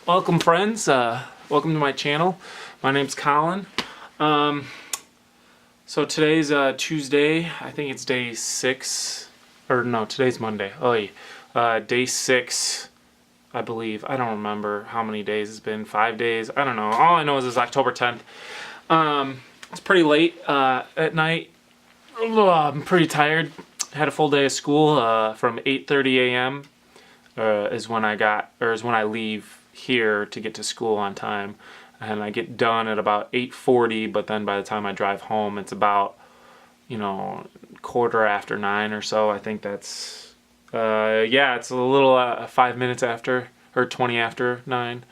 Welcome friends, welcome to my channel. My name's Colin. So today's Tuesday. I think it's day 6, or no, today's Monday. Day 6, I believe. I don't remember how many days it's been. 5 days, I don't know. All I know is it's October 10th. It's pretty late at night. I'm pretty tired. Had a full day of school from 8:30 a.m. Is when I leave here to get to school on time, and I get done at about 8:40, but then by the time I drive home it's about 9:15 or so. I think that's it's a little 5 minutes after, or 20 after 9.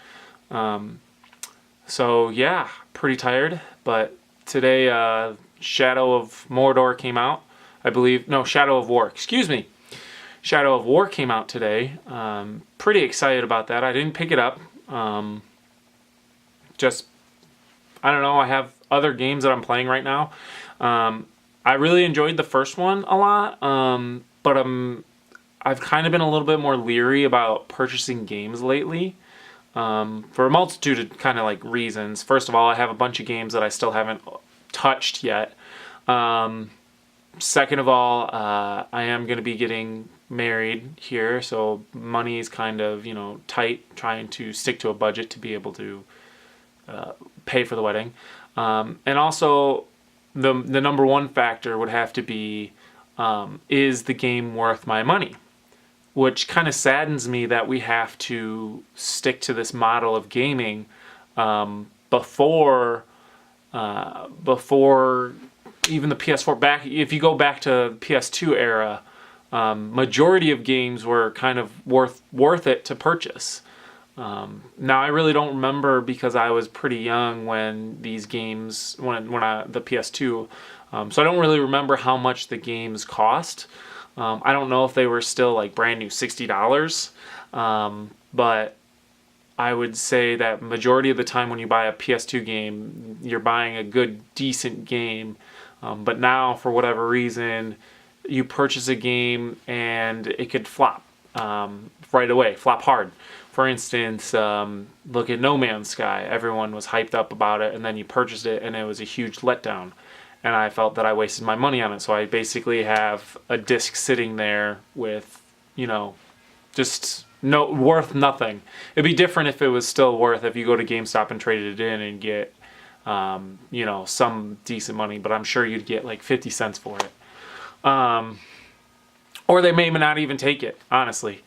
So yeah, pretty tired. But today Shadow of Mordor came out, I believe. No, Shadow of War, excuse me. Shadow of War came out today. Pretty excited about that. I didn't pick it up. I don't know. I have other games that I'm playing right now. I really enjoyed the first one a lot, but I've kind of been a little bit more leery about purchasing games lately, for a multitude of kind of like reasons. First of all, I have a bunch of games that I still haven't touched yet. Second of all, I am going to be getting married here, so money is kind of tight, trying to stick to a budget to be able to pay for the wedding. And also the number one factor would have to be, is the game worth my money? Which kind of saddens me that we have to stick to this model of gaming before even the PS4. If you go back to the PS2 era, majority of games were kind of worth it to purchase. Now I really don't remember, because I was pretty young when these games, the PS2, so I don't really remember how much the games cost. I don't know if they were still like brand new $60, but I would say that majority of the time when you buy a PS2 game, you're buying a good, decent game. But now, for whatever reason, you purchase a game and it could flop right away, flop hard. For instance, look at No Man's Sky. Everyone was hyped up about it, and then you purchased it and it was a huge letdown. And I felt that I wasted my money on it. So I basically have a disc sitting there with, just worth nothing. It'd be different if it was still worth, if you go to GameStop and traded it in and get some decent money, but I'm sure you'd get like 50 cents for it. Or they may not even take it, honestly.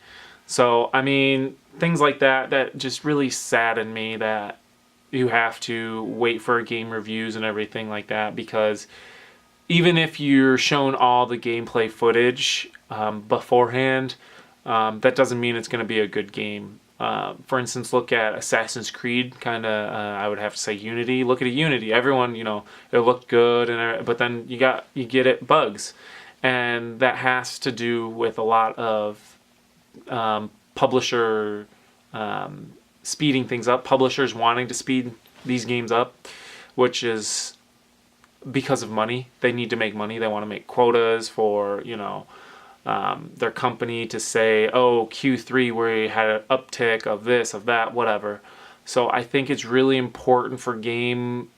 So, I mean, things like that just really sadden me, that you have to wait for game reviews and everything like that, because even if you're shown all the gameplay footage beforehand, that doesn't mean it's going to be a good game. For instance, look at Assassin's Creed, I would have to say Unity. Look at Unity. Everyone, it looked good, but then you get it bugs. And that has to do with a lot of publisher speeding things up, publishers wanting to speed these games up, which is because of money. They need to make money. They want to make quotas for, their company to say, oh, Q3 we had an uptick of this, of that, whatever. So I think it's really important for game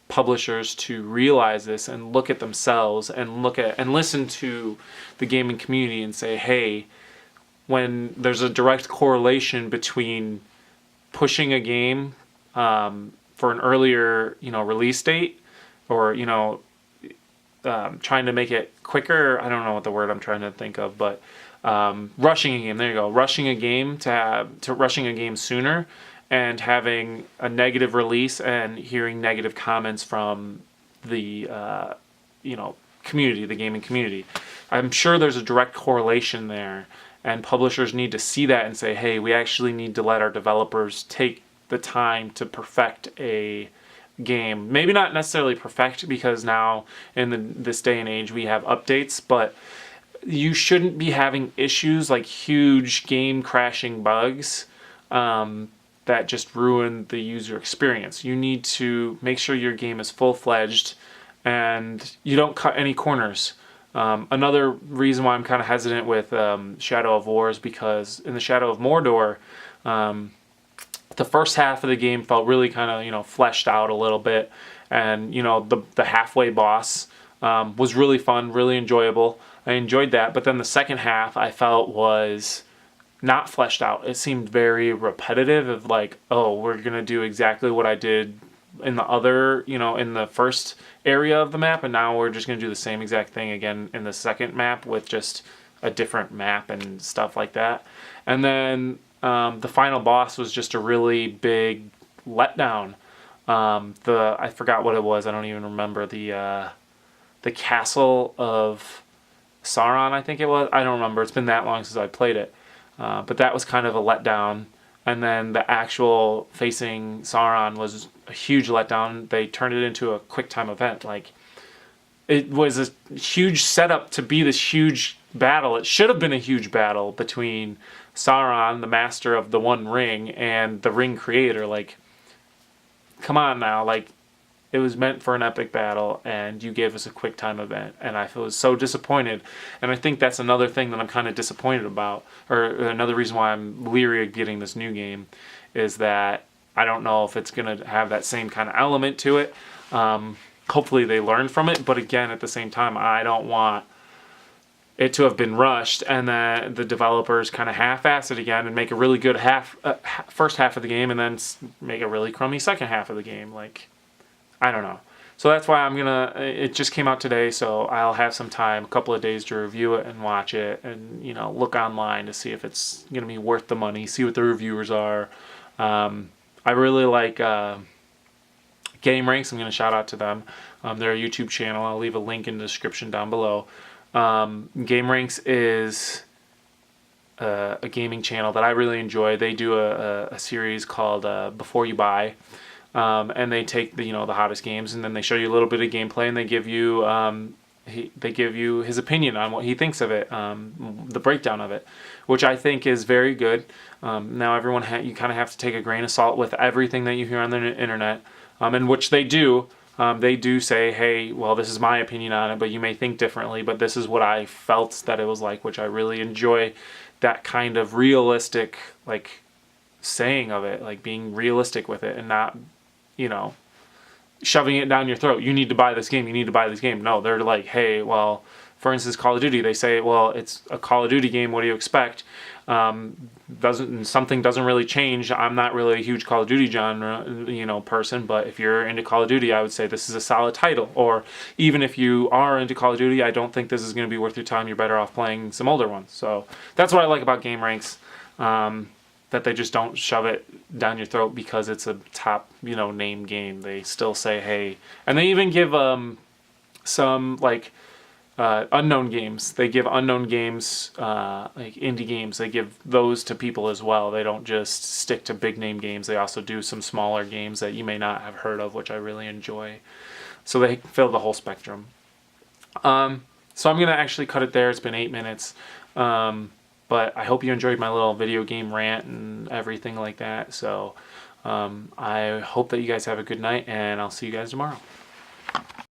publishers to realize this and look at themselves and listen to the gaming community and say, hey, when there's a direct correlation between pushing a game for an earlier release date, or trying to make it quicker. I don't know what the word I'm trying to think of, but rushing a game. There you go. Rushing a game rushing a game sooner, and having a negative release and hearing negative comments from the community, the gaming community. I'm sure there's a direct correlation there, and publishers need to see that and say, hey, we actually need to let our developers take the time to perfect a game. Maybe not necessarily perfect, because now in this day and age we have updates, but you shouldn't be having issues like huge game crashing bugs that just ruin the user experience. You need to make sure your game is full-fledged and you don't cut any corners. Another reason why I'm kind of hesitant with Shadow of War is because in the Shadow of Mordor, the first half of the game felt really kind of, you know, fleshed out a little bit. And, you know, the halfway boss was really fun, really enjoyable. I enjoyed that. But then the second half I felt was not fleshed out. It seemed very repetitive of like, oh, we're going to do exactly what I did in the other, you know, in the first area of the map. And now we're just going to do the same exact thing again in the second map with just a different map and stuff like that. And then the final boss was just a really big letdown. I forgot what it was. I don't even remember the castle of Sauron, I think it was. I don't remember. It's been that long since I played it. But that was kind of a letdown. And then the actual facing Sauron was a huge letdown. They turned it into a quick time event. Like, it was a huge setup to be this huge battle. It should have been a huge battle between Sauron, the master of the One Ring, and the Ring creator. Like, come on now. Like, it was meant for an epic battle, and you gave us a quick time event, and I was so disappointed. And I think that's another thing that I'm kind of disappointed about, or another reason why I'm leery of getting this new game, is that I don't know if it's going to have that same kind of element to it. Hopefully they learn from it, but again, at the same time, I don't want it to have been rushed and then the developers kind of half-ass it again and make a really good first half of the game and then make a really crummy second half of the game. Like, I don't know. So that's why it just came out today, so I'll have some time, a couple of days to review it and watch it and, you know, look online to see if it's going to be worth the money, see what the reviewers are. I really like Game Ranks. I'm going to shout out to them. They're a YouTube channel. I'll leave a link in the description down below. Game Ranks is a gaming channel that I really enjoy. They do a series called Before You Buy. And they take the hottest games, and then they show you a little bit of gameplay, and they give you his opinion on what he thinks of it, the breakdown of it, which I think is very good. Now everyone you kind of have to take a grain of salt with everything that you hear on the internet, and which they do. They do say, hey, well, this is my opinion on it, but you may think differently, but this is what I felt that it was like, which I really enjoy that kind of realistic, like, saying of it, like being realistic with it and not, you know, shoving it down your throat. You need to buy this game. You need to buy this game. No, they're like, hey, well, for instance, Call of Duty, they say, well, it's a Call of Duty game. What do you expect? Something doesn't really change. I'm not really a huge Call of Duty genre, person, but if you're into Call of Duty, I would say this is a solid title. Or even if you are into Call of Duty, I don't think this is going to be worth your time. You're better off playing some older ones. So that's what I like about Game Ranks. That they just don't shove it down your throat because it's a top, name game. They still say, hey, and they even give some like unknown games. They give unknown games, like indie games. They give those to people as well. They don't just stick to big name games. They also do some smaller games that you may not have heard of, which I really enjoy. So they fill the whole spectrum. So I'm gonna actually cut it there. It's been 8 minutes. But I hope you enjoyed my little video game rant and everything like that. So I hope that you guys have a good night, and I'll see you guys tomorrow.